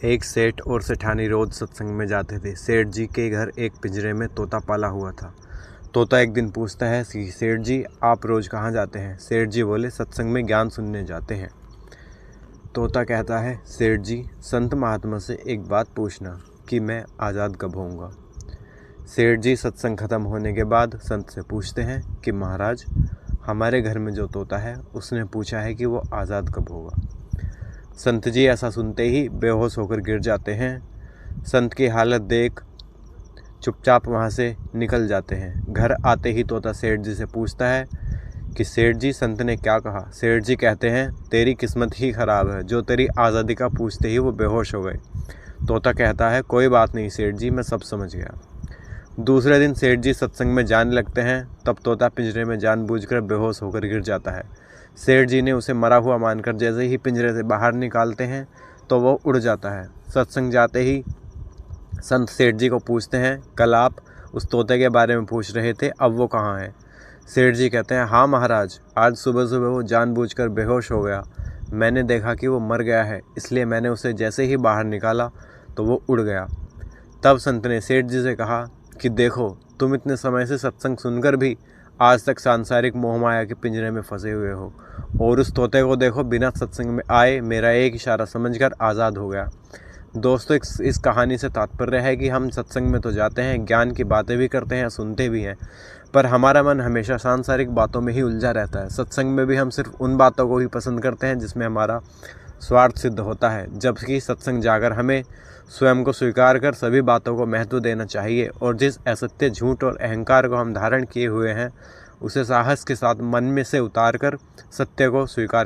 एक सेठ और सेठानी रोज सत्संग में जाते थे। सेठ जी के घर एक पिंजरे में तोता पाला हुआ था। तोता एक दिन पूछता है कि सेठ जी, आप रोज कहाँ जाते हैं? सेठ जी बोले, सत्संग में ज्ञान सुनने जाते हैं। तोता कहता है, सेठ जी, संत महात्मा से एक बात पूछना कि मैं आज़ाद कब होऊंगा। सेठ जी सत्संग खत्म होने के बाद संत से पूछते हैं कि महाराज, हमारे घर में जो तोता है उसने पूछा है कि वो आज़ाद कब होगा। संत जी ऐसा सुनते ही बेहोश होकर गिर जाते हैं। संत की हालत देख चुपचाप वहाँ से निकल जाते हैं। घर आते ही तोता सेठ जी से पूछता है कि सेठ जी, संत ने क्या कहा? सेठ जी कहते हैं, तेरी किस्मत ही खराब है, जो तेरी आज़ादी का पूछते ही वो बेहोश हो गए। तोता कहता है, कोई बात नहीं सेठ जी, मैं सब समझ गया। दूसरे दिन सेठ जी सत्संग में जाने लगते हैं। तब तोता पिंजरे में जानबूझकर बेहोश होकर गिर जाता है। सेठ जी ने उसे मरा हुआ मानकर जैसे ही पिंजरे से बाहर निकालते हैं तो वो उड़ जाता है। सत्संग जाते ही संत सेठ जी को पूछते हैं, कल आप उस तोते के बारे में पूछ रहे थे, अब वो कहाँ है? सेठ जी कहते हैं, हाँ महाराज, आज सुबह सुबह वो जानबूझकर बेहोश हो गया। मैंने देखा कि वो मर गया है, इसलिए मैंने उसे जैसे ही बाहर निकाला तो वो उड़ गया। तब संत ने सेठ जी से कहा कि देखो, तुम इतने समय से सत्संग सुनकर भी आज तक सांसारिक मोहमाया के पिंजरे में फंसे हुए हो, और उस तोते को देखो, बिना सत्संग में आए मेरा एक इशारा समझकर आज़ाद हो गया। दोस्तों, इस कहानी से तात्पर्य है कि हम सत्संग में तो जाते हैं, ज्ञान की बातें भी करते हैं, सुनते भी हैं, पर हमारा मन हमेशा सांसारिक बातों में ही उलझा रहता है। सत्संग में भी हम सिर्फ उन बातों को ही पसंद करते हैं जिसमें हमारा स्वार्थ सिद्ध होता है, जबकि सत्संग जाकर हमें स्वयं को स्वीकार कर सभी बातों को महत्व देना चाहिए, और जिस असत्य, झूठ और अहंकार को हम धारण किए हुए हैं उसे साहस के साथ मन में से उतार कर सत्य को स्वीकार